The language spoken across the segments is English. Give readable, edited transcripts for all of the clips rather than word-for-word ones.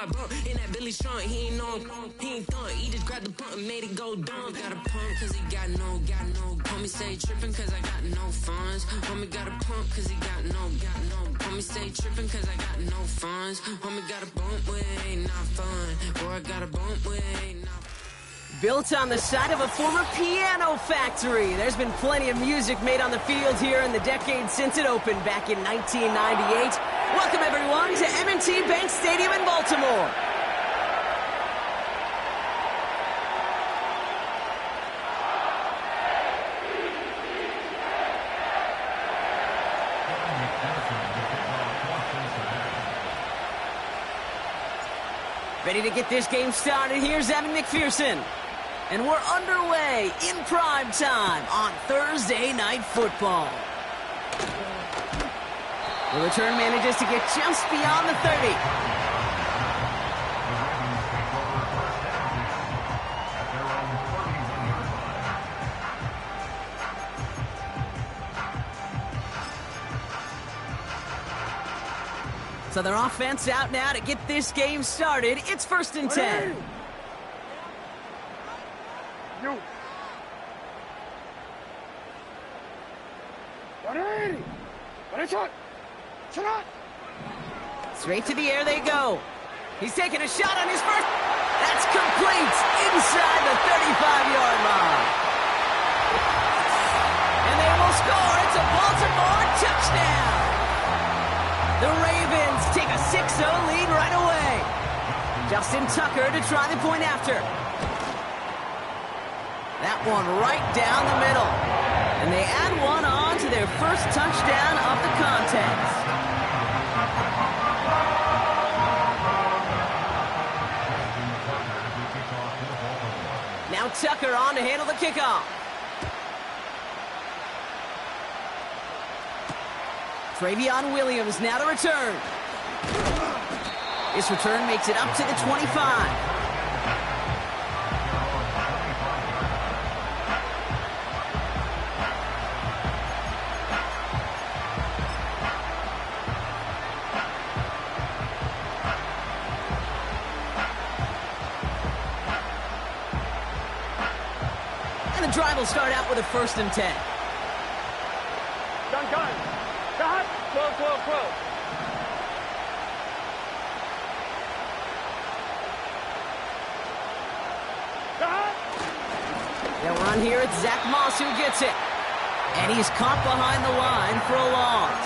I bump in that Billy Strong. He ain't know, he ain't thought. He just grabbed the pump and made it go dumb. Got a pump cause he got no. Homie stay trippin' cause I got no funds. Homie got a pump cause he got no. Homie stay trippin' cause I got no funds. Homie got a bump with it ain't not fun. Or I got a bump with it ain't not fun. Built on the site of a former piano factory, there's been plenty of music made on the field here in the decade since it opened back in 1998. Welcome, everyone, to M&T Bank Stadium in Baltimore. Ready to get this game started. Here's Evan McPherson. And we're underway in prime time on Thursday Night Football. The return manages to get just beyond the 30. So their offense out now to get this game started. It's 1st and 10. Straight to the air they go. He's taking a shot on his first. That's complete inside the 35-yard line. And they will score. It's a Baltimore touchdown. The Ravens take a 6-0 lead right away. Justin Tucker to try the point after. That one right down the middle. And they add one on to their first touchdown of the contest. Now Tucker on to handle the kickoff. Travion Williams now to return. This return makes it up to the 25. And the drive will start out with a 1st and 10. Gun. Cut. Throw. They'll run here. It's Zach Moss who gets it. And he's caught behind the line for a loss.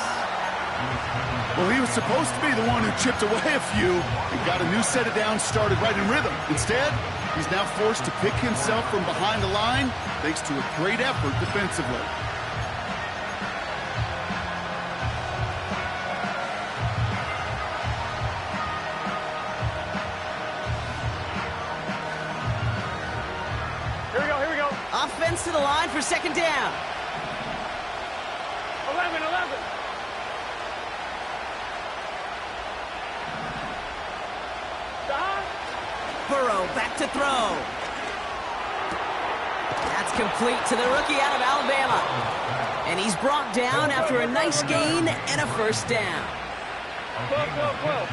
Well, he was supposed to be the one who chipped away a few and got a new set of downs started right in rhythm. Instead, he's now forced to pick himself from behind the line thanks to a great effort defensively. Here we go. Offense to the line for 2nd down. 11. Burrow back to throw. That's complete to the rookie out of Alabama. And he's brought down after a nice gain and a 1st down. 12.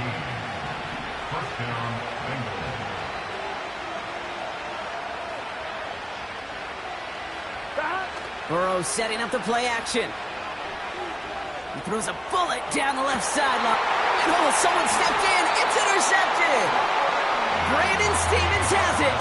Burrow setting up the play action. He throws a bullet down the left sideline. And someone stepped in. It's intercepted. Brandon Stevens has it.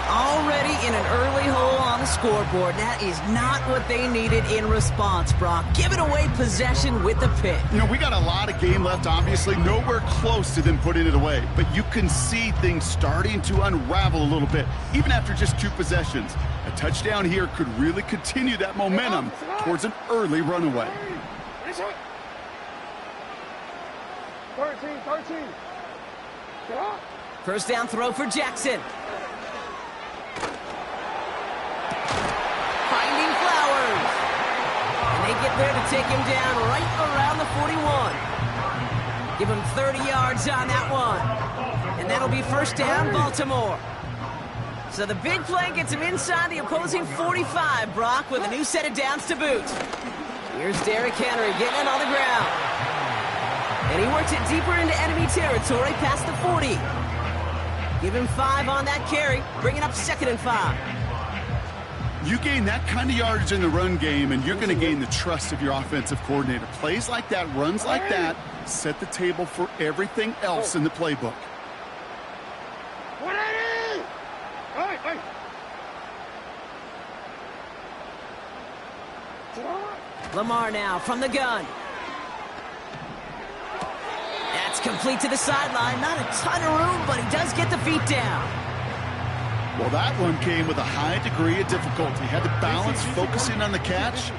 Already in an early hole on the scoreboard. That is not what they needed in response, Brock. Giving away possession with the pick. You know, we got a lot of game left, obviously. Nowhere close to them putting it away. But you can see things starting to unravel a little bit, even after just 2 possessions. A touchdown here could really continue that momentum towards an early runaway. 13. 1st down throw for Jackson. Finding Flowers. And they get there to take him down right around the 41. Give him 30 yards on that one. And that'll be 1st down, Baltimore. So the big play gets him inside the opposing 45, Brock, with a new set of downs to boot. Here's Derrick Henry getting it on the ground. And he works it deeper into enemy territory past the 40. Give him 5 on that carry, bringing up 2nd and 5. You gain that kind of yardage in the run game, and you're going to gain the trust of your offensive coordinator. Plays like that, runs like that, set the table for everything else in the playbook. 180! Hey! Lamar now from the gun. That's complete to the sideline. Not a ton of room, but he does get the feet down. Well, that one came with a high degree of difficulty. Had to balance focusing on the catch,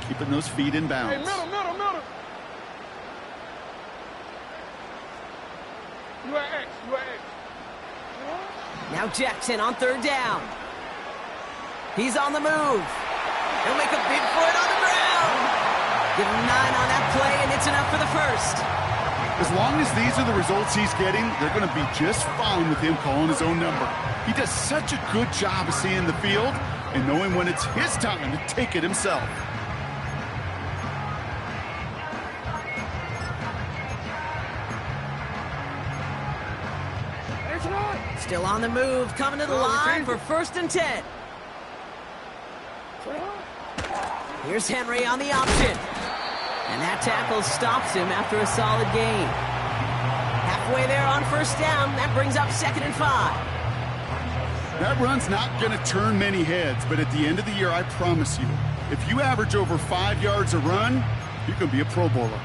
keeping those feet in bounds. Hey, middle. You are X. Now Jackson on 3rd down. He's on the move. He'll make a big for it on the ground. Give him 9 on that play, and it's enough for the first. As long as these are the results he's getting, they're going to be just fine with him calling his own number. He does such a good job of seeing the field and knowing when it's his time to take it himself. Still on the move, coming to the line for 1st and 10. Here's Henry on the option. And that tackle stops him after a solid gain. Halfway there on 1st down, that brings up 2nd and 5. That run's not going to turn many heads, but at the end of the year, I promise you, if you average over 5 yards a run, you can be a Pro Bowler.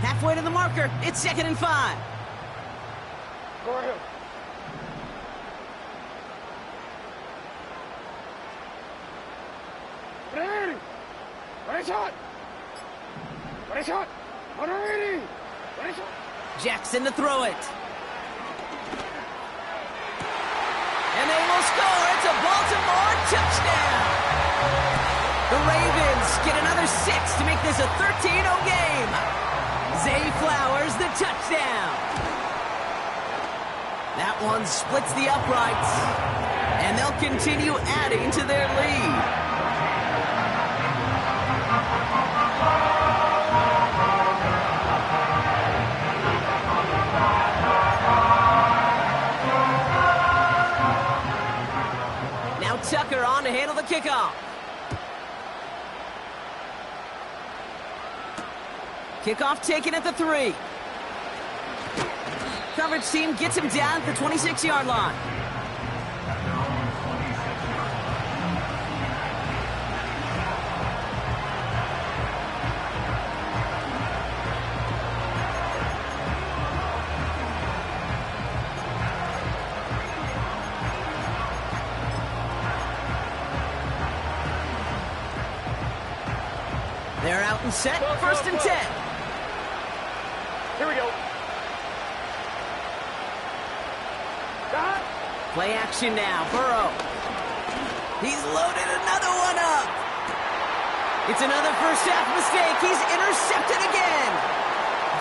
Halfway to the marker, it's 2nd and 5. Go ahead. Jackson to throw it. And they will score. It's a Baltimore touchdown. The Ravens get another 6 to make this a 13-0 game. Zay Flowers the touchdown. That one splits the uprights. And they'll continue adding to their lead. Tucker on to handle the kickoff. Kickoff taken at the 3. Coverage team gets him down at the 26-yard line. They're out and set, 1st and 10. Here we go. Play action now, Burrow. He's loaded another one up. It's another first half mistake. He's intercepted again.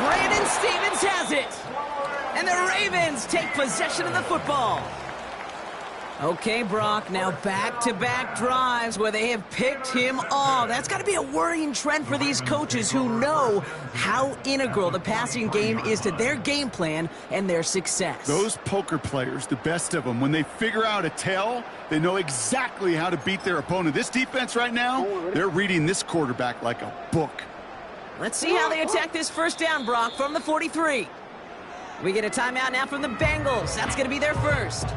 Brandon Stevens has it. And the Ravens take possession of the football. Okay, Brock, now back-to-back drives where they have picked him off. That's got to be a worrying trend for these coaches who know how integral the passing game is to their game plan and their success. Those poker players, the best of them, when they figure out a tell, they know exactly how to beat their opponent. This defense right now, they're reading this quarterback like a book. Let's see how they attack this first down, Brock, from the 43. We get a timeout now from the Bengals. That's going to be their first.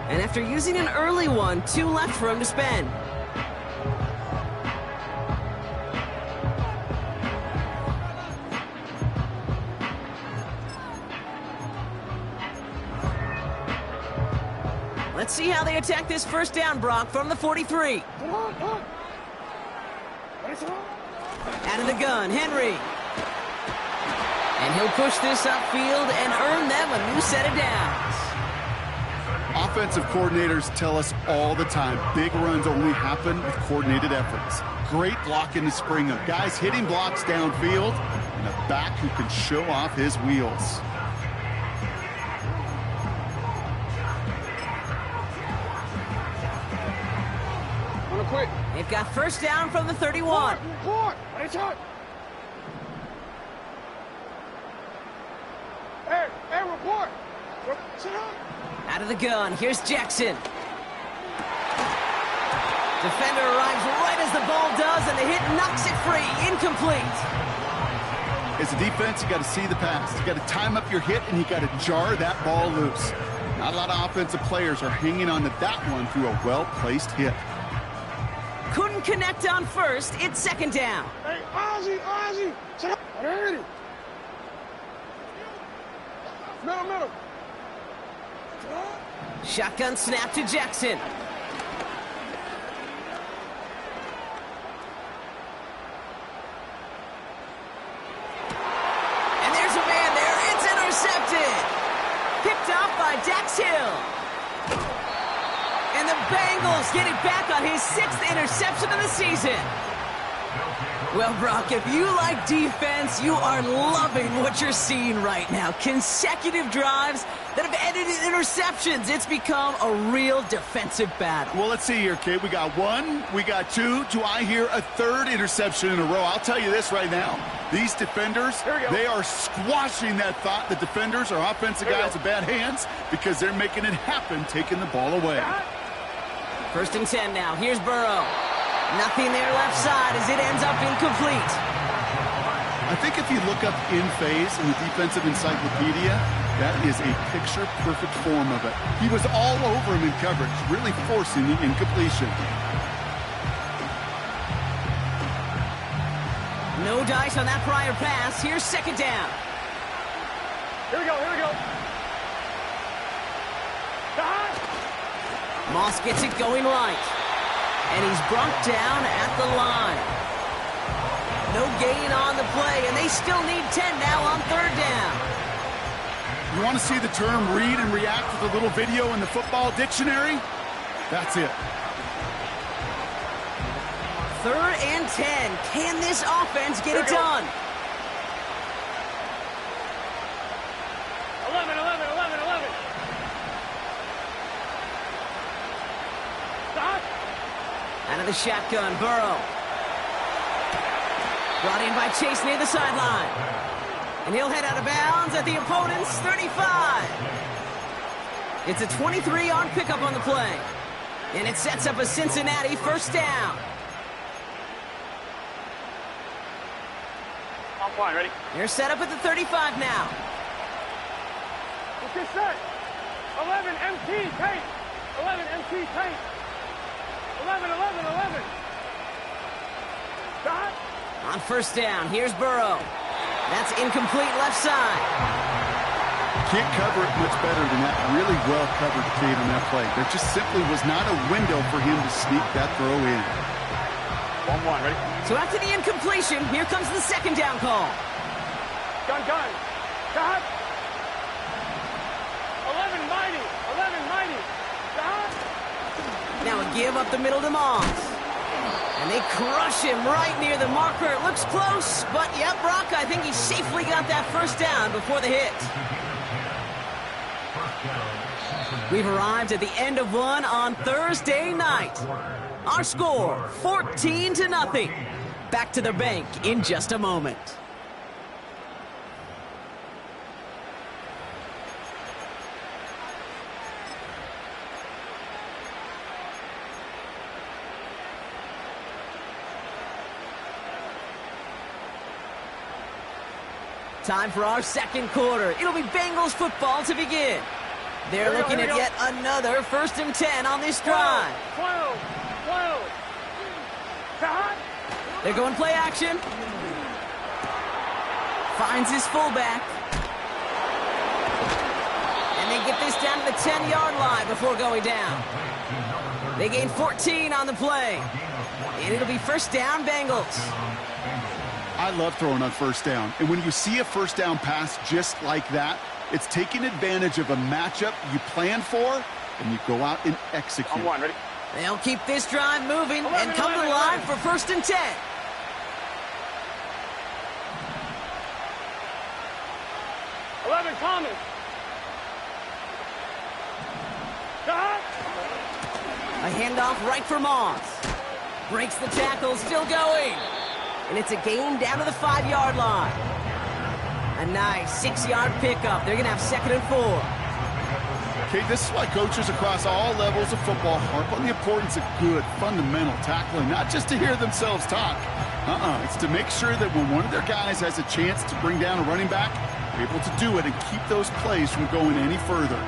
And after using an early one, 2 left for him to spend. Let's see how they attack this first down, Brock, from the 43. Out of the gun, Henry. And he'll push this upfield and earn them a new set of downs. Offensive coordinators tell us all the time, big runs only happen with coordinated efforts. Great blocking to spring them. Guys hitting blocks downfield, and a back who can show off his wheels. They've They've got first down from the 31. Report! Hey, Chuck! Hey, report! Sit up! Out of the gun, here's Jackson. Defender arrives right as the ball does, and the hit knocks it free. Incomplete. As a defense, you got to see the pass. You got to time up your hit, and you got to jar that ball loose. Not a lot of offensive players are hanging on to that one through a well-placed hit. Couldn't connect on first. It's second down. Hey, Ozzy! Sit up! Ready! Middle! Shotgun snap to Jackson. And there's a man there. It's intercepted. Picked off by Dax Hill. And the Bengals get it back on his 6th interception of the season. Well, Brock, if you like defense, you are loving what you're seeing right now. Consecutive drives that have ended in interceptions. It's become a real defensive battle. Well, let's see here, kid. We got 1, we got 2. Do I hear a 3rd interception in a row? I'll tell you this right now. These defenders, they are squashing that thought. The defenders are offensive guys with bad hands because they're making it happen, taking the ball away. First and 10 now. Here's Burrow. Nothing there left side as it ends up incomplete. I think if you look up in phase in the defensive encyclopedia, that is a picture-perfect form of it. He was all over him in coverage, really forcing the incompletion. No dice on that prior pass. Here's second down. Here we go! Moss gets it going right. And he's brought down at the line. No gain on the play, and they still need 10 now on third down. You want to see the term read and react with a little video in the football dictionary? That's it. Third and 10. Can this offense get it done? 11. Stop! Out of the shotgun, Burrow. Brought in by Chase near the sideline. And he'll head out of bounds at the opponent's 35. It's a 23-yard pickup on the play. And it sets up a Cincinnati first down. I'm fine, ready? They're set up at the 35 now. Get set! 11 MT paint! 11 MT paint! 11. Stop! On first down, here's Burrow. That's incomplete left side. Can't cover it much better than that really well-covered kid on that play. There just simply was not a window for him to sneak that throw in. 1-1, ready? So after the incompletion, here comes the second down call. Gun. Stop! 11 mighty! Stop! Now a give up the middle to Moss. And they crush him right near the marker. It looks close, but yep, Brock, I think he safely got that first down before the hit. We've arrived at the end of one on Thursday night. Our score, 14-0. Back to the bank in just a moment. Time for our second quarter. It'll be Bengals football to begin. They're looking at yet another 1st and 10 on this drive. 12. Stop! They're going play action. Finds his fullback. And they get this down to the 10-yard line before going down. They gain 14 on the play. And it'll be first down, Bengals. I love throwing on first down. And when you see a first down pass just like that, it's taking advantage of a matchup you plan for, and you go out and execute. I'm 1, ready? They'll keep this drive moving and come to the line for 1st and 10. Thomas. Stop! A handoff right for Moss. Breaks the tackle, still going. And it's a gain down to the 5-yard line. A nice 6-yard pickup. They're going to have 2nd and 4. Okay, this is why coaches across all levels of football harp on the importance of good, fundamental tackling, not just to hear themselves talk. It's to make sure that when one of their guys has a chance to bring down a running back, they're able to do it and keep those plays from going any further.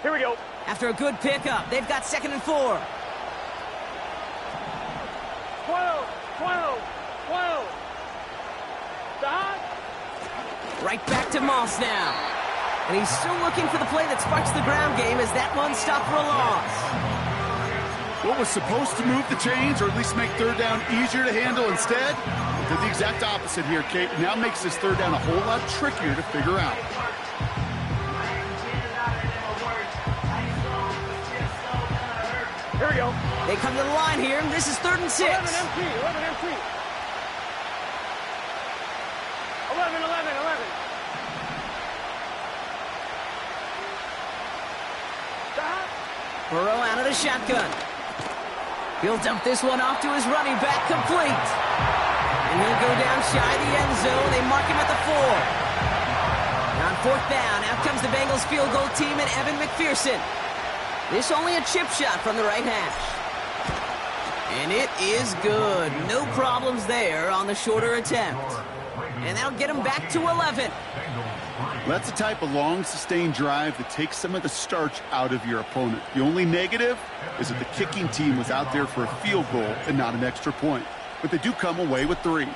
Here we go. After a good pickup, they've got 2nd and 4. 12, 12, 12. Stop. Right back to Moss now. And he's still looking for the play that sparks the ground game as that one stopped for a loss. What was supposed to move the chains or at least make 3rd down easier to handle instead? Did the exact opposite here, Kate. Now makes this 3rd down a whole lot trickier to figure out. Here we go. They come to the line here, and this is 3rd and 6. 11 MT, 11 MT. 11, 11, 11. Stop. Burrow out of the shotgun. He'll dump this one off to his running back, complete. And he'll go down shy of the end zone. They mark him at the 4. And on 4th down, out comes the Bengals field goal team and Evan McPherson. This only a chip shot from the right hash. And it is good. No problems there on the shorter attempt. And that'll get him back to 11. That's the type of long, sustained drive that takes some of the starch out of your opponent. The only negative is that the kicking team was out there for a field goal and not an extra point. But they do come away with 3.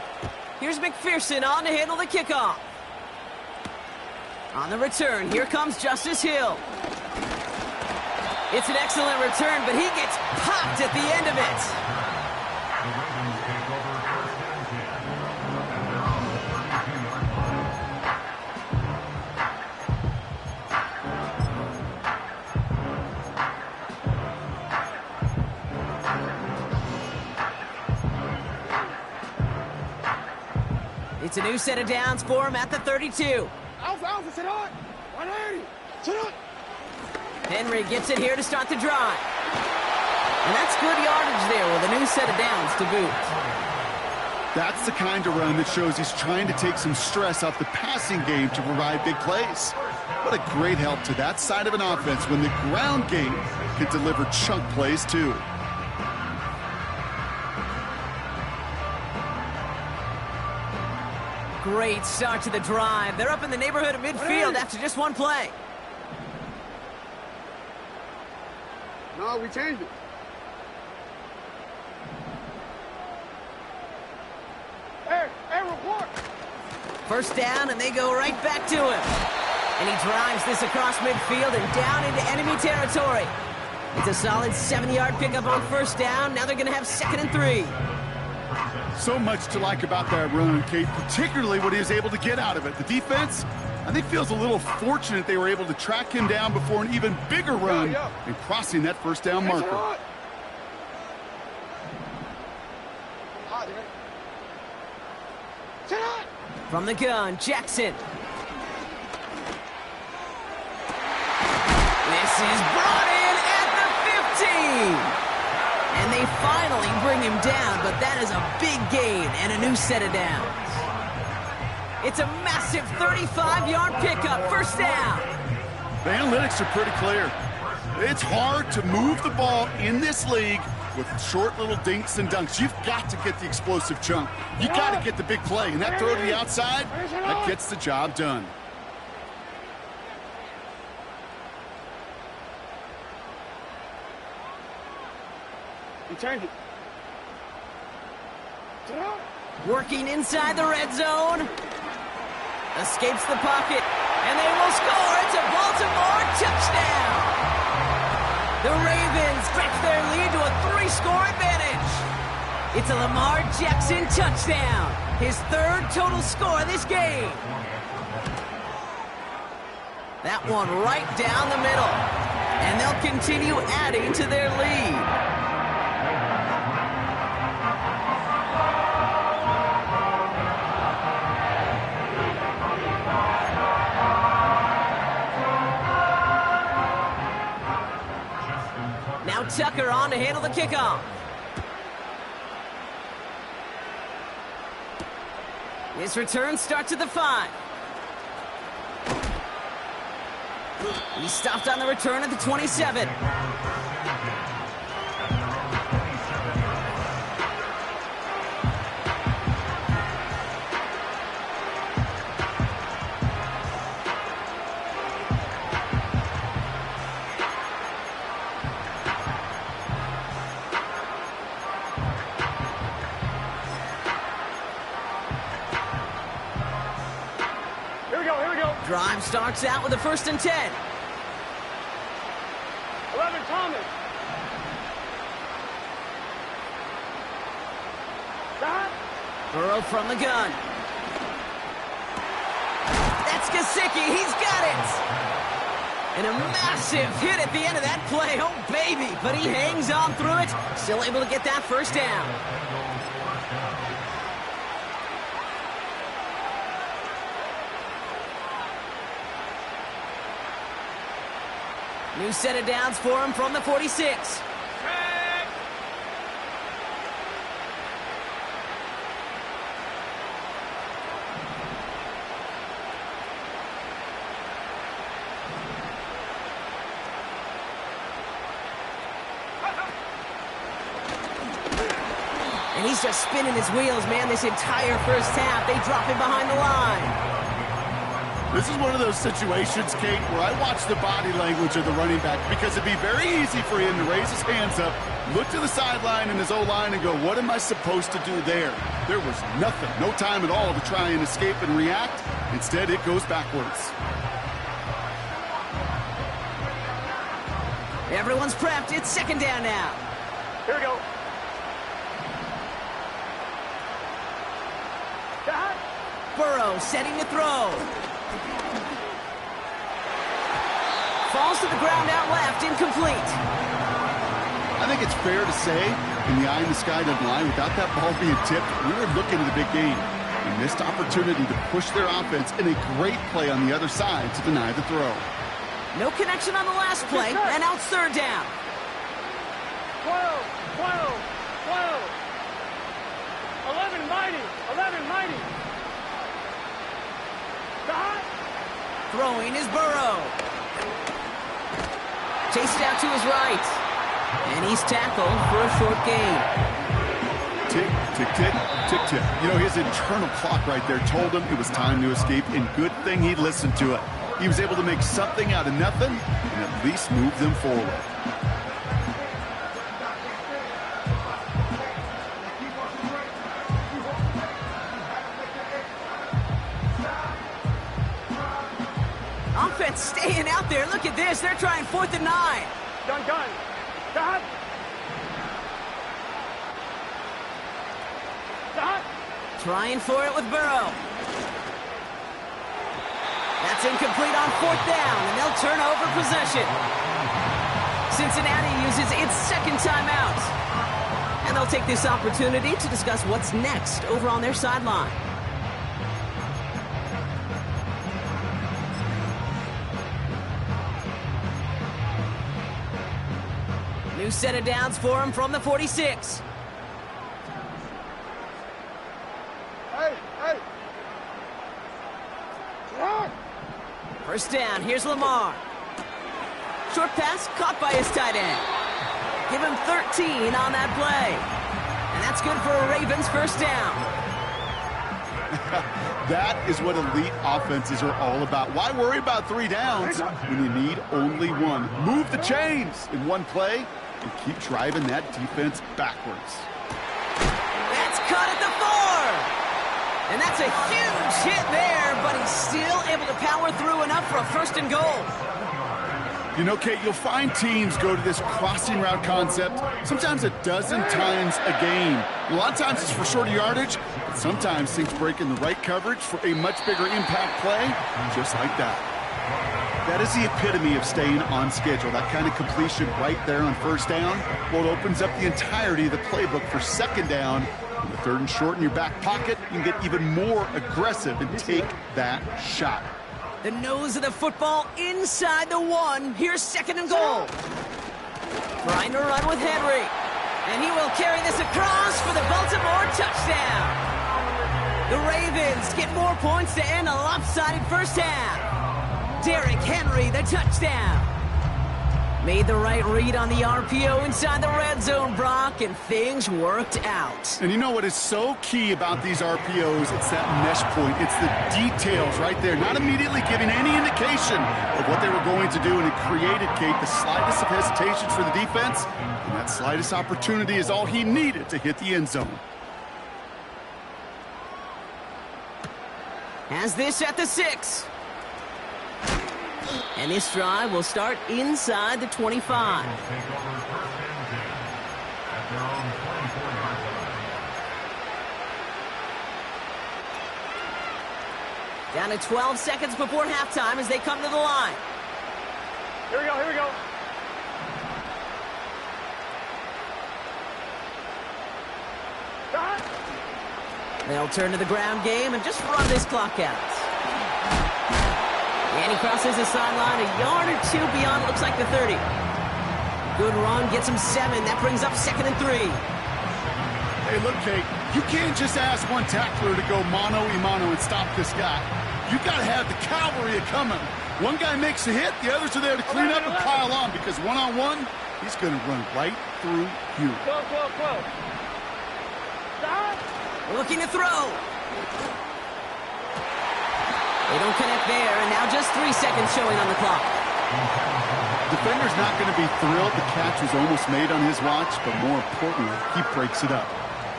Here's McPherson on to handle the kickoff. On the return, here comes Justice Hill. It's an excellent return, but he gets popped at the end of it. It's a new set of downs for him at the 32. Alpha, sit on. 180. Sit on. Henry gets it here to start the drive. And that's good yardage there with a new set of downs to boot. That's the kind of run that shows he's trying to take some stress off the passing game to provide big plays. What a great help to that side of an offense when the ground game can deliver chunk plays too. Great start to the drive. They're up in the neighborhood of midfield after just one play. No, we changed it. Hey, report. 1st down, and they go right back to him. And he drives this across midfield and down into enemy territory. It's a solid 7-yard pickup on 1st down. Now they're going to have 2nd and 3. So much to like about that run, Kate, particularly what he was able to get out of it. The defense, I think, feels a little fortunate they were able to track him down before an even bigger run and crossing that 1st down marker. From the gun, Jackson. This is brought in at the 15. And they finally bring him down, but that is a big gain and a new set of downs. It's a massive 35-yard pickup, 1st down. The analytics are pretty clear. It's hard to move the ball in this league with short little dinks and dunks. You've got to get the explosive chunk. You got to get the big play, and that throw to the outside, that gets the job done. We changed it. Working inside the red zone. Escapes the pocket. And they will score. It's a Baltimore touchdown. The Ravens stretch their lead to a 3-score advantage. It's a Lamar Jackson touchdown. His 3rd total score this game. That one right down the middle. And they'll continue adding to their lead. Now Tucker on to handle the kickoff. His return starts at the 5. He's stopped on the return at the 27. Drive starts out with a 1st and 10. 11, Thomas. Stop. Burrow from the gun. That's Gesicki. He's got it. And a massive hit at the end of that play. Oh, baby. But he hangs on through it. Still able to get that 1st down. New set of downs for him from the 46. And he's just spinning his wheels, man, this entire 1st half. They drop him behind the line. This is one of those situations, Kate, where I watch the body language of the running back because it'd be very easy for him to raise his hands up, look to the sideline in his O-line and go, what am I supposed to do there? There was nothing, no time at all to try and escape and react. Instead, it goes backwards. Everyone's prepped. It's 2nd down now. Here we go. Burrow setting to throw. Falls to the ground out left, incomplete. I think it's fair to say, in the eye in the sky doesn't lie, without that ball being tipped, we were looking at the big game. A missed opportunity to push their offense and a great play on the other side to deny the throw. No connection on the last play, and out 3rd down. 12, 12, 12. 11 mighty, 11 mighty. Stop. Throwing is Burrow. Chased out to his right. And he's tackled for a short gain. Tick, tick, tick, tick, tick. You know, his internal clock right there told him it was time to escape, and good thing he listened to it. He was able to make something out of nothing and at least move them forward. Offense staying out there. Look at this. They're trying 4th and 9. Gun. Stop. Stop. Trying for it with Burrow. That's incomplete on 4th down, and they'll turn over possession. Cincinnati uses its 2nd timeout. And they'll take this opportunity to discuss what's next over on their sideline. New set of downs for him from the 46. Hey. 1st down, here's Lamar. Short pass caught by his tight end. Give him 13 on that play. And that's good for a Ravens 1st down. That is what elite offenses are all about. Why worry about 3 downs when you need only 1? Move the chains in one play and keep driving that defense backwards. That's caught at the 4. And that's a huge hit there, but he's still able to power through enough for a 1st and goal. You know, Kate, you'll find teams go to this crossing route concept sometimes a dozen times a game. A lot of times it's for shorter yardage, but sometimes things break in the right coverage for a much bigger impact play, just like that. That is the epitome of staying on schedule. That kind of completion right there on 1st down, well, it opens up the entirety of the playbook for 2nd down. On the 3rd and short in your back pocket, you can get even more aggressive and take that shot. The nose of the football inside the 1. Here's 2nd and goal. Trying to run with Henry. And he will carry this across for the Baltimore touchdown. The Ravens get more points to end a lopsided first half. Derrick Henry, the touchdown. Made the right read on the RPO inside the red zone, Brock, and things worked out. And you know what is so key about these RPOs? It's that mesh point. It's the details right there. Not immediately giving any indication of what they were going to do, and it created, Kate, the slightest of hesitations for the defense, and that slightest opportunity is all he needed to hit the end zone. Has this at the 6. And this drive will start inside the 25. Down to 12 seconds before halftime as they come to the line. Here we go, here we go. They'll turn to the ground game and just run this clock out. And he crosses the sideline a yard or two beyond, looks like the 30. Good run, gets him 7. That brings up 2nd and 3. Hey, look, Kate, you can't just ask one tackler to go mano-a-mano and stop this guy. You got to have the cavalry coming. One guy makes a hit, the others are there to clean up and pile on, because one-on-one, he's going to run right through you. 12. Stop. Looking to throw. They don't connect there, and now just 3 seconds showing on the clock. Defender's not going to be thrilled the catch was almost made on his watch, but more importantly, he breaks it up.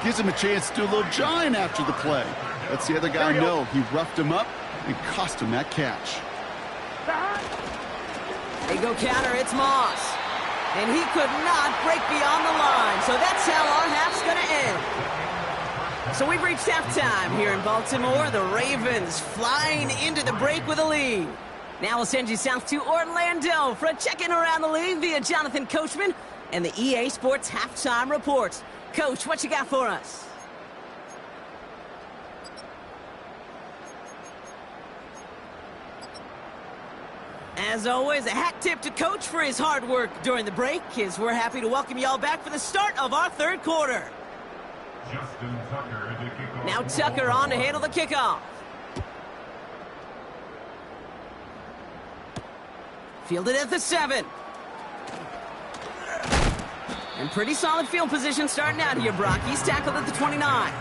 Gives him a chance to do a little jawing after the play. Lets the other guy know he roughed him up and cost him that catch. They go counter, it's Moss. And he could not break beyond the line, so that's how our half's going to end. So we've reached halftime here in Baltimore. The Ravens flying into the break with a lead. Now we'll send you south to Orlando for a check-in around the league via Jonathan Coachman and the EA Sports Halftime Reports. Coach, what you got for us? As always, a hat tip to Coach for his hard work during the break, as we're happy to welcome you all back for the start of our third quarter. Now Tucker on to handle the kickoff. Fielded at the 7. And pretty solid field position starting out here, Brock. He's tackled at the 29.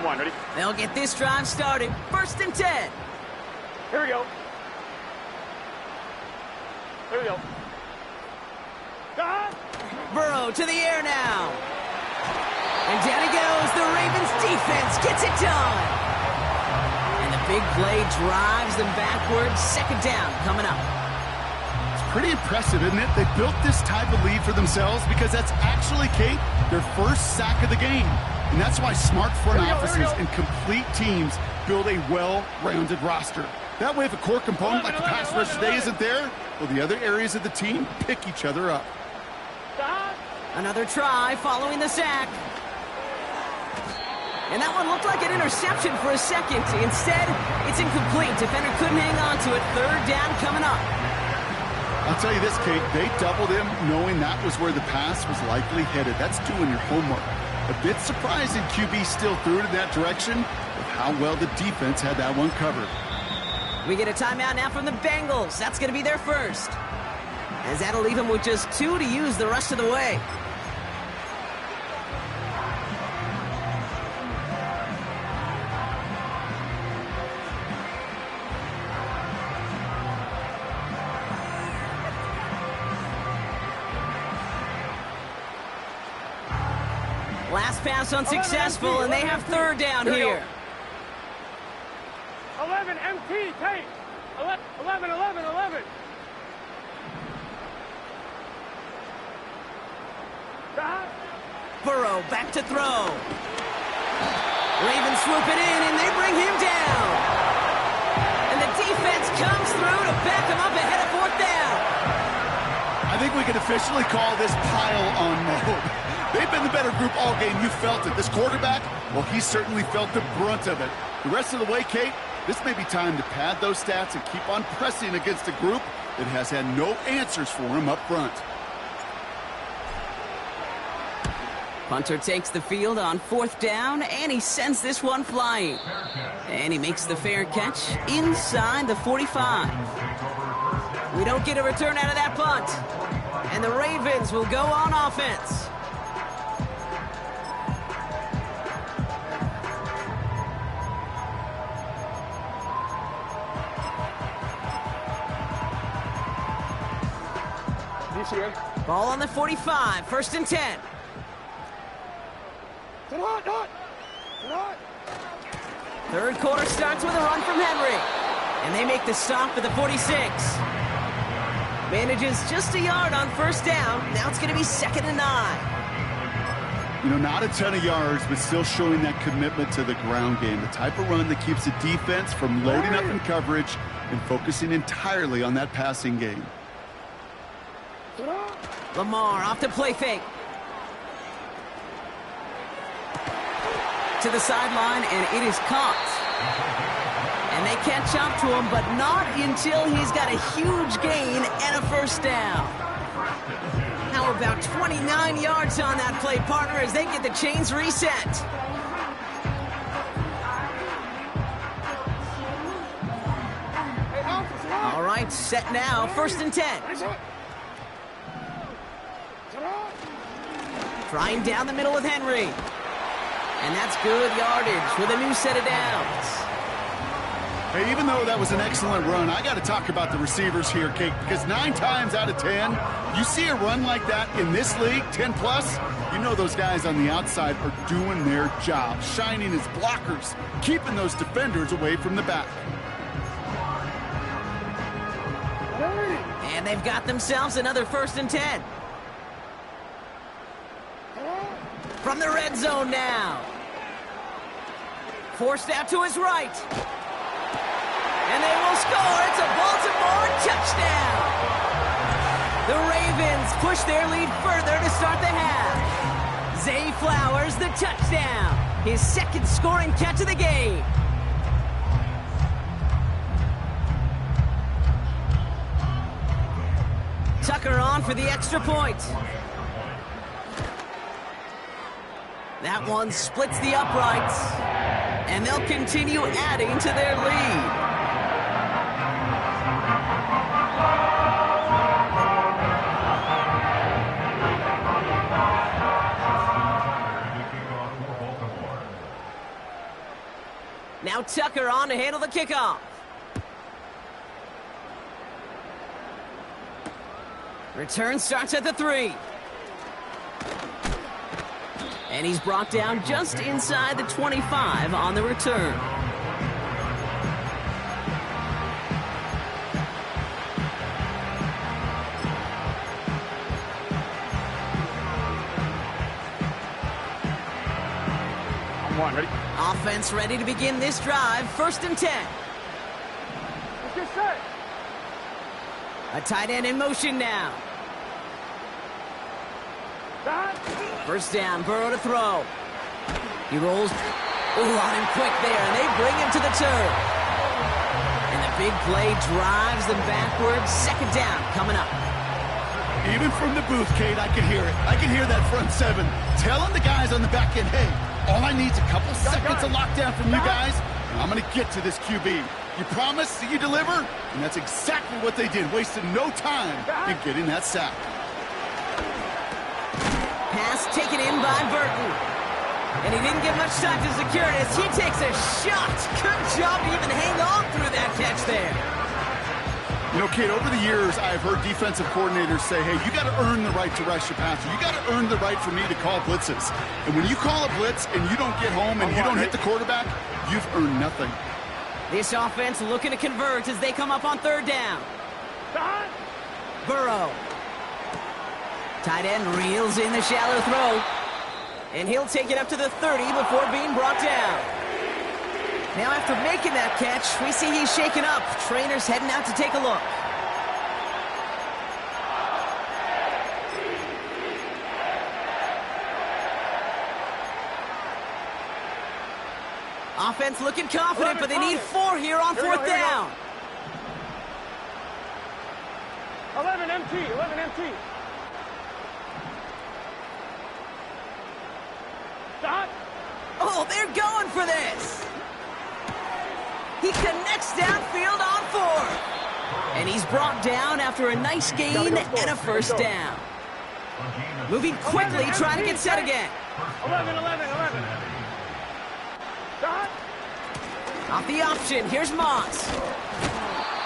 Ready? They'll get this drive started. 1st and 10. Here we go. Here we go. Burrow to the air now. And down he goes. The Ravens defense gets it done. And the big play drives them backwards. 2nd down coming up. It's pretty impressive, isn't it? They built this type of lead for themselves because that's actually, Kate, their first sack of the game. And that's why smart front offices and complete teams build a well-rounded roster. That way, if a core component like the pass rush today isn't there, well, the other areas of the team pick each other up. Another try following the sack. And that one looked like an interception for a second. Instead, it's incomplete. Defender couldn't hang on to it. 3rd down coming up. I'll tell you this, Kate, they doubled him knowing that was where the pass was likely headed. That's doing your homework. A bit surprising QB still threw it in that direction with how well the defense had that one covered. We get a timeout now from the Bengals. That's going to be their first. As that'll leave them with just 2 to use the rest of the way. Last pass unsuccessful, and they have 3rd down here. 11 MT, take. 11. Burrow back to throw. Ravens swoop it in, and they bring him down. And the comes through to back him up ahead of fourth down. I think we can officially call this pile-on mode. They've been the better group all game. You felt it. This quarterback, well, he certainly felt the brunt of it. The rest of the way, Kate, this may be time to pad those stats and keep on pressing against a group that has had no answers for him up front. Punter takes the field on fourth down, and he sends this one flying. And he makes the fair catch inside the 45. We don't get a return out of that punt. And the Ravens will go on offense. Ball on the 45, 1st and 10. Third quarter starts with a run from Henry. And they make the stop at the 46. Manages just a yard on 1st down. Now it's going to be 2nd and 9. You know, not a ton of yards, but still showing that commitment to the ground game. The type of run that keeps the defense from loading up in coverage and focusing entirely on that passing game. Lamar off the play fake. To the sideline, and it is caught. And they catch up to him, but not until he's got a huge gain and a 1st down. How about 29 yards on that play, partner, as they get the chains reset. All right, set now, 1st and 10. Trying down the middle with Henry. And that's good yardage with a new set of downs. Hey, even though that was an excellent run, I got to talk about the receivers here, Kate, because 9 times out of 10, you see a run like that in this league, 10 plus, you know those guys on the outside are doing their job, shining as blockers, keeping those defenders away from the back. And they've got themselves another 1st and 10. From the red zone now. Forced out to his right. And they will score. It's a Baltimore touchdown. The Ravens push their lead further to start the half. Zay Flowers, the touchdown. His 2nd scoring catch of the game. Tucker on for the extra point. That one splits the uprights, and they'll continue adding to their lead. Now Tucker on to handle the kickoff. Return starts at the 3. And he's brought down just inside the 25 on the return. Ready? Offense ready to begin this drive. 1st and 10. Let's get set. A tight end in motion now. 1st down, Burrow to throw. He rolls on him quick there, and they bring him to the turf. And the big play drives them backwards. 2nd down coming up. Even from the booth, Kate, I can hear it. I can hear that front 7 telling the guys on the back end, hey, all I need is a couple seconds of lockdown from you guys, and I'm going to get to this QB. You promise that you deliver? And that's exactly what they did, wasted no time in getting that sack. Pass taken in by Burton. And he didn't get much time to secure it as he takes a shot. Good job to even hang on through that catch there. You know, Kate, over the years, I've heard defensive coordinators say, hey, you got to earn the right to rush your passer. You got to earn the right for me to call blitzes. And when you call a blitz and you don't get home and you don't hit the quarterback, you've earned nothing. This offense looking to convert as they come up on 3rd down. Burrow. Tight end reels in the shallow throw. And he'll take it up to the 30 before being brought down. Now after making that catch, we see he's shaken up. Trainer's heading out to take a look. Offense looking confident, but they need 4 here on 4th down. 11 MT, 11 MT. Stop. Oh, they're going for this. He connects downfield on 4th. And he's brought down after a nice gain and a first down. Moving quickly, trying to get set again. 11, 11, 11. Stop. Off the option, here's Moss.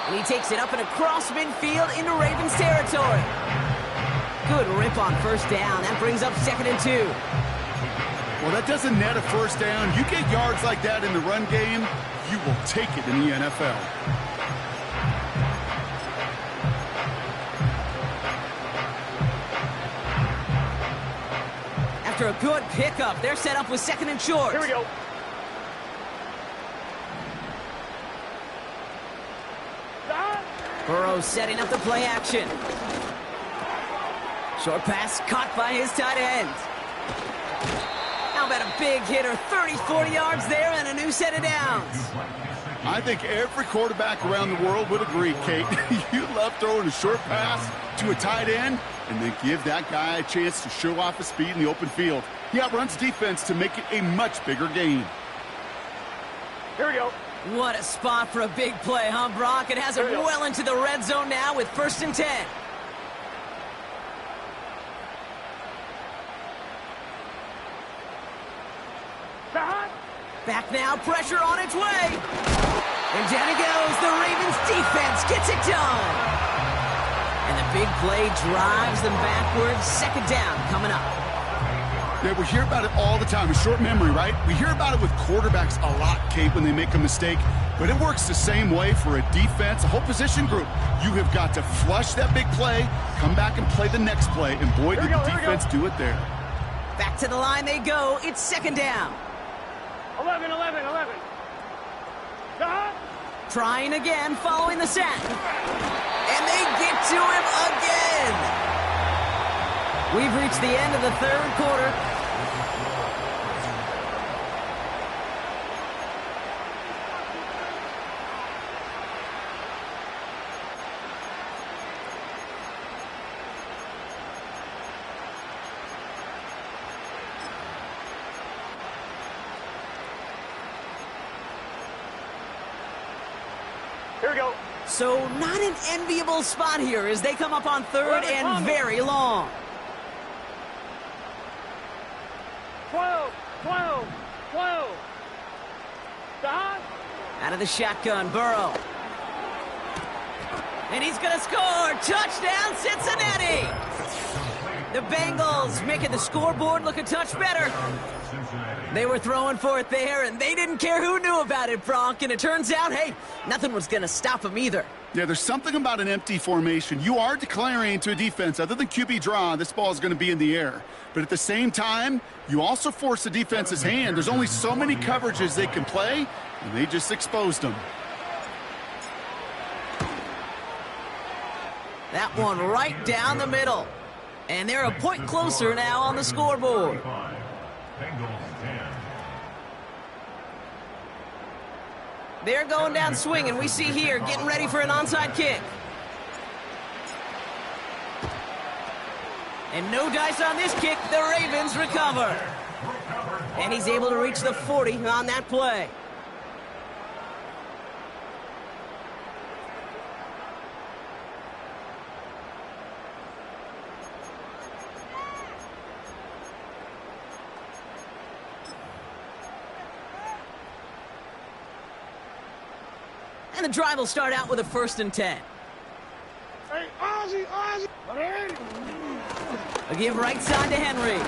And he takes it up and across midfield into Ravens territory. Good rip on first down. That brings up 2nd and 2. Well, that doesn't net a first down. You get yards like that in the run game, you will take it in the NFL. After a good pickup, they're set up with 2nd and short. Here we go. Stop. Burrow setting up the play action. Short pass caught by his tight end. How about a big hitter, 30, 40 yards there and a new set of downs. I think every quarterback around the world would agree, Kate. You love throwing a short pass to a tight end and then give that guy a chance to show off his speed in the open field. He outruns defense to make it a much bigger gain. Here we go. What a spot for a big play, huh, Brock? It has him well into the red zone now with 1st and 10. Stop. Back now, pressure on its way. And down it goes. The Ravens defense gets it done. And the big play drives them backwards. 2nd down coming up. Yeah, we hear about it all the time. A short memory, right? We hear about it with quarterbacks a lot, Kate, when they make a mistake. But it works the same way for a defense, a whole position group. You have got to flush that big play, come back and play the next play. And boy, did the defense do it there. Back to the line they go. It's 2nd down. 11, 11, 11. Stop. Trying again following the sack. And they get to him again. We've reached the end of the 3rd quarter. Here we go. So not an enviable spot here as they come up on 3rd and very long. 12, 12, 12. Stop. Out of the shotgun, Burrow. And he's going to score. Touchdown, Cincinnati. The Bengals making the scoreboard look a touch better. They were throwing for it there, and they didn't care who knew about it, Bronk. And it turns out, hey, nothing was going to stop them either. Yeah, there's something about an empty formation. You are declaring to a defense, other than QB draw, this ball is going to be in the air. But at the same time, you also force the defense's hand. There's only so many coverages they can play, and they just exposed them. That one right down the middle. And they're a point closer now on the scoreboard. They're going down swinging. We see here getting ready for an onside kick. And no dice on this kick. The Ravens recover. And he's able to reach the 40 on that play. And the drive will start out with a 1st and 10. Hey, Ozzy. A give right side to Henry.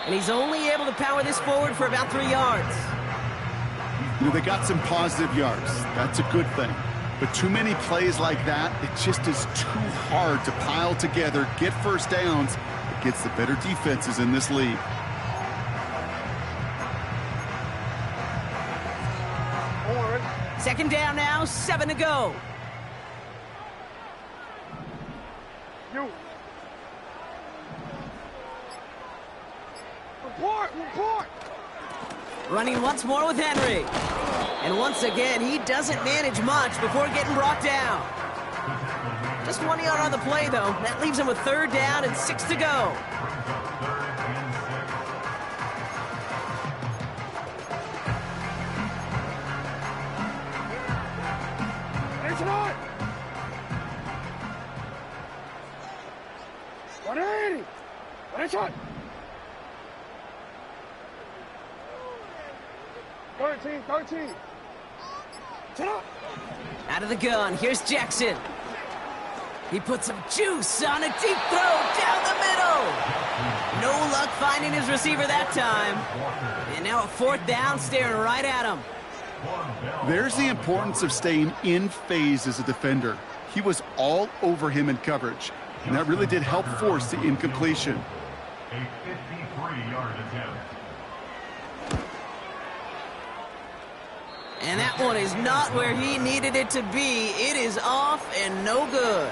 And he's only able to power this forward for about 3 yards. You know, they got some positive yards. That's a good thing. But too many plays like that, it just is too hard to pile together, get first downs against the better defenses in this league. Second down now, 7 to go. You. Report! Running once more with Henry. And once again, he doesn't manage much before getting brought down. Just 1 yard on the play, though. That leaves him with third down and 6 to go. It's not! 180! It's on! 13. Sit up! Out of the gun, here's Jackson. He puts some juice on a deep throw down the middle. No luck finding his receiver that time. And now a fourth down, staring right at him. There's the importance of staying in phase as a defender. He was all over him in coverage, and that really did help force the incompletion. A 53-yard attempt. And that one is not where he needed it to be. It is off and no good.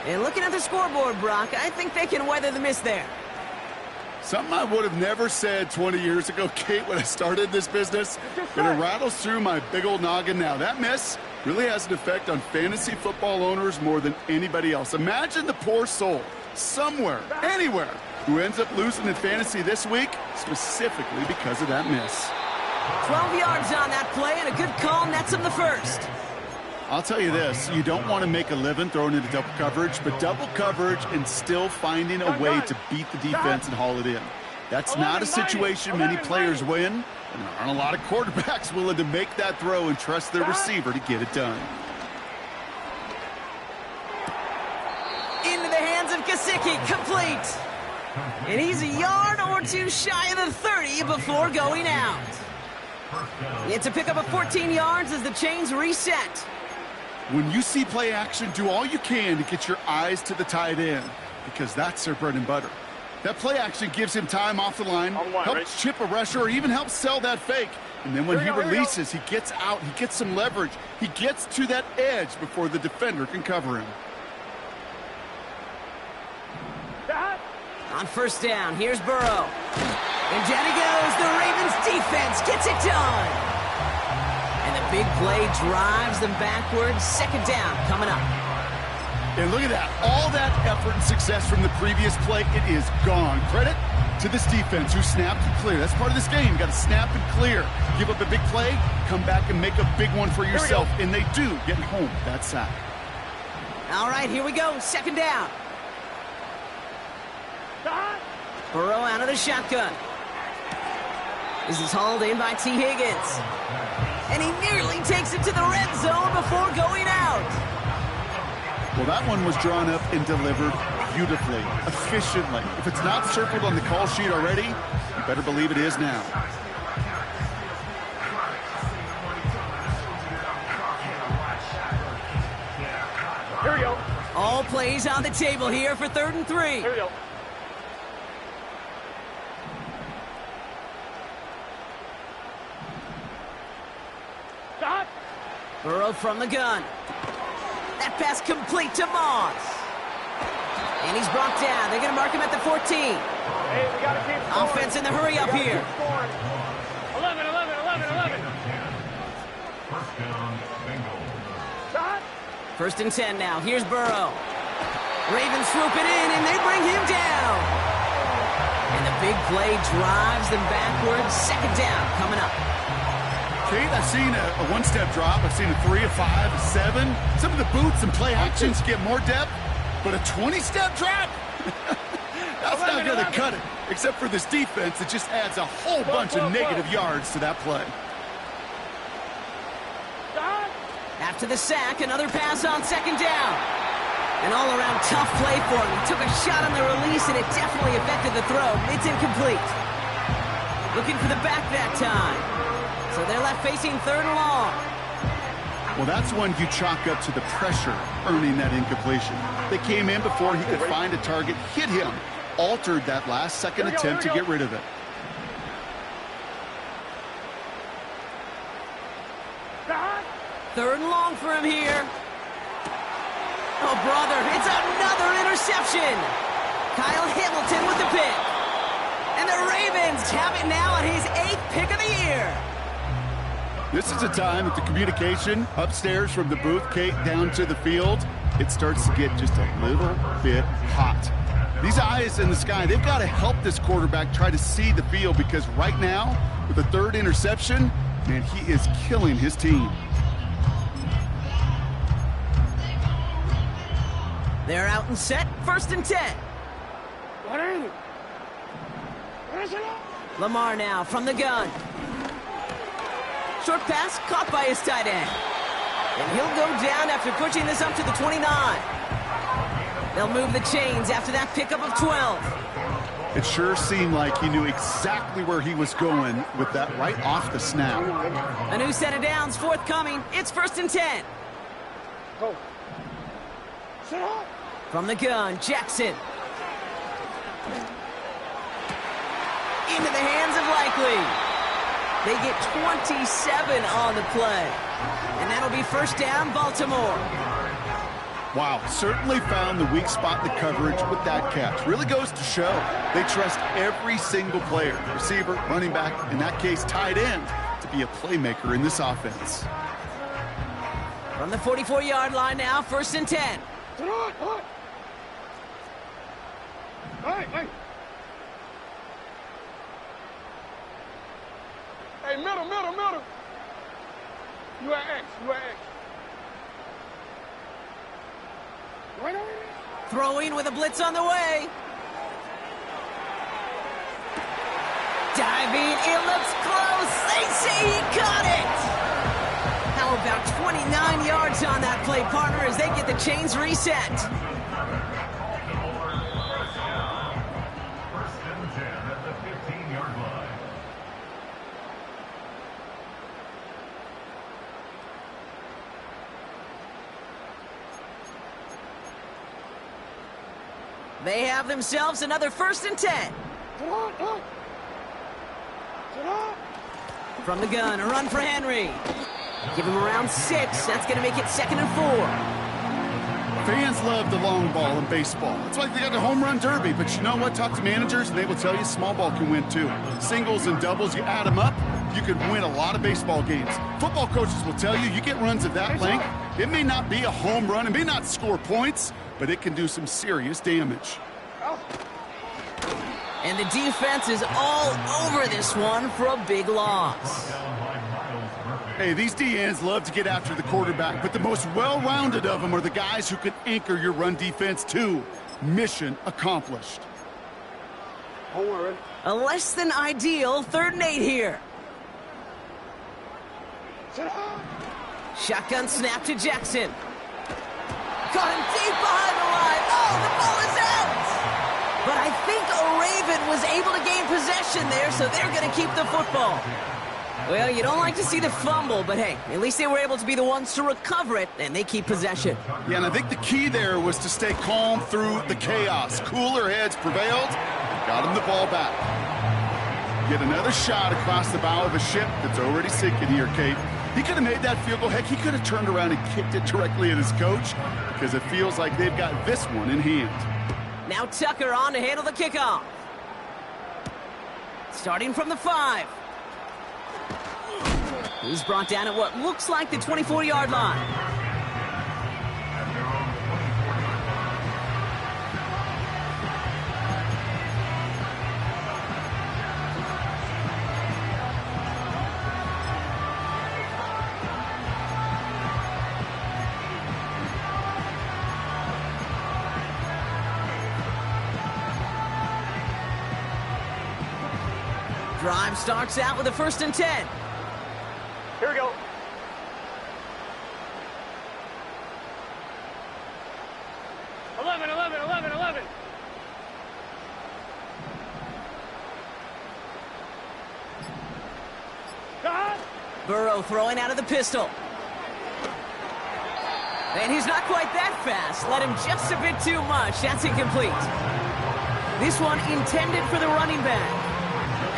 And looking at the scoreboard, Brock, I think they can weather the miss there. Something I would have never said 20 years ago, Kate, when I started this business, but it rattles through my big old noggin now. That miss really has an effect on fantasy football owners more than anybody else. Imagine the poor soul, somewhere, anywhere, who ends up losing in fantasy this week, specifically because of that miss. 12 yards on that play, and a good call nets him the first. I'll tell you this, you don't want to make a living throwing into double coverage, but double coverage and still finding a way to beat the defense and haul it in. That's not a situation many players win, and there aren't a lot of quarterbacks willing to make that throw and trust their receiver to get it done. Into the hands of Gesicki, complete. And he's a yard or two shy of the 30 before going out. It's a pickup of 14 yards as the chains reset. When you see play action, do all you can to get your eyes to the tight end, because that's their bread and butter. That play action gives him time off the line, helps chip a rusher, or even helps sell that fake. And then when he releases, he gets out, he gets some leverage. He gets to that edge before the defender can cover him. On first down, here's Burrow. And down he goes. The Ravens defense gets it done. And the big play drives them backwards. Second down coming up. And look at that. All that effort and success from the previous play, it is gone. Credit to this defense who snapped and clear. That's part of this game. You got to snap and clear. Give up a big play, come back and make a big one for yourself. And they do get home that sack. All right, here we go. Second down. Burrow out of the shotgun. This is hauled in by T. Higgins. And he nearly takes it to the red zone before going out. Well, that one was drawn up and delivered beautifully, efficiently. If it's not circled on the call sheet already, you better believe it is now. Here we go. All plays on the table here for 3rd and 3. Here we go. Stop. Burrow from the gun. That pass complete to Moss. And he's brought down. They're going to mark him at the 14. Hey, we got to keep scoring. Offense in the hurry up here. 11. First down, Bengals. Stop. 1st and 10 now. Here's Burrow. Ravens swoop it in, and they bring him down. And the big play drives them backwards. Second down coming up. Kate, I've seen a one-step drop. I've seen a 3, a 5, a 7. Some of the boots and play actions get more depth, but a 20-step drop? That's not going to cut it, except for this defense that just adds a whole bunch of negative yards to that play. After the sack, another pass on second down. An all-around tough play for him. He took a shot on the release, and it definitely affected the throw. It's incomplete. Looking for the back that time. So they're left facing 3rd and long. Well, that's when you chalk up to the pressure earning that incompletion. They came in before he could find a target, hit him, altered that last-second attempt to get rid of it. Stop. 3rd and long for him here. Oh, brother, it's another interception. Kyle Hamilton with the pick. And the Ravens have it now on his 8th pick of the year. This is a time that the communication upstairs from the booth, Kate, down to the field, it starts to get just a little bit hot. These eyes in the sky, they've got to help this quarterback try to see the field, because right now, with the 3rd interception, man, he is killing his team. They're out and set, 1st and 10. Lamar now from the gun. Short pass caught by his tight end. And he'll go down after pushing this up to the 29. They'll move the chains after that pickup of 12. It sure seemed like he knew exactly where he was going with that right off the snap. A new set of downs forthcoming. It's 1st and 10. Go. Sit up. From the gun, Jackson. Into the hands of Likely. They get 27 on the play. And that'll be 1st down, Baltimore. Wow, certainly found the weak spot in the coverage with that catch. Really goes to show they trust every single player, receiver, running back, in that case, tight end, to be a playmaker in this offense. From the 44-yard line now, 1st and 10. Hey. Hey, middle. You at X. Right over here. Throwing with a blitz on the way. Diving, it looks close. They say he caught it. How about 29 yards on that play, partner, as they get the chains reset. 1st and 10 at the 15-yard line. They have themselves another 1st and 10. From the gun, a run for Henry. Give him around 6. That's going to make it 2nd and 4. Fans love the long ball in baseball. It's like they got the home run derby, but you know what? Talk to managers, and they will tell you small ball can win too. Singles and doubles, you add them up, you could win a lot of baseball games. Football coaches will tell you, you get runs of that length, it may not be a home run, it may not score points, but it can do some serious damage. And the defense is all over this one for a big loss. Hey, these D-ends love to get after the quarterback, but the most well-rounded of them are the guys who can anchor your run defense too. Mission accomplished. Don't worry. A less than ideal 3rd and 8 here. Sit up. Shotgun snap to Jackson. Caught him deep behind the line. Oh, the ball is out. But I think a Raven was able to gain possession there, so they're going to keep the football. Well, you don't like to see the fumble, but hey, at least they were able to be the ones to recover it, and they keep possession. Yeah, and I think the key there was to stay calm through the chaos. Cooler heads prevailed, got him the ball back. Get another shot across the bow of a ship that's already sinking here, Kate. He could have made that field goal. Heck, he could have turned around and kicked it directly at his coach, because it feels like they've got this one in hand. Now Tucker on to handle the kickoff. Starting from the 5. He's brought down at what looks like the 24-yard line. Drive starts out with a 1st and 10. Here we go. Eleven. Burrow throwing out of the pistol. And he's not quite that fast. Let him just a bit too much. That's incomplete. This one intended for the running back.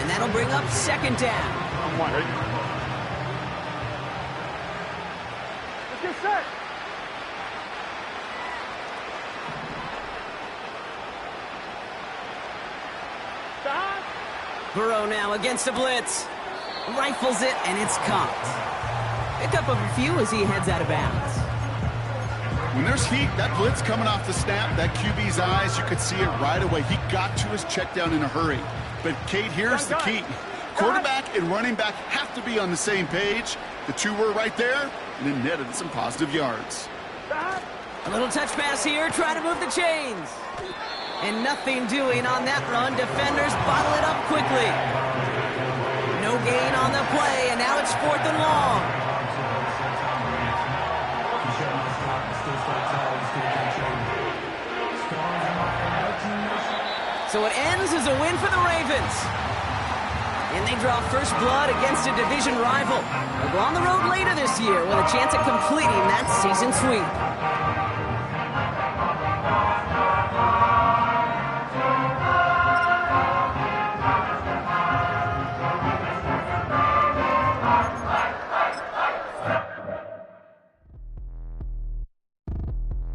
And that'll bring up 2nd down. get set. Stop. Burrow now against a blitz. Rifles it, and it's caught. Pick up a few as he heads out of bounds. When there's heat, that blitz coming off the snap, that QB's eyes, you could see it right away. He got to his check down in a hurry. But, Kate, here's the key. Quarterback and running back have to be on the same page. The two were right there, and it netted some positive yards. A little touch pass here, trying to move the chains. And nothing doing on that run. Defenders bottle it up quickly. No gain on the play, and now it's 4th and long. So it ends as a win for the Ravens. And they draw first blood against a division rival. They'll go on the road later this year with a chance at completing that season sweep.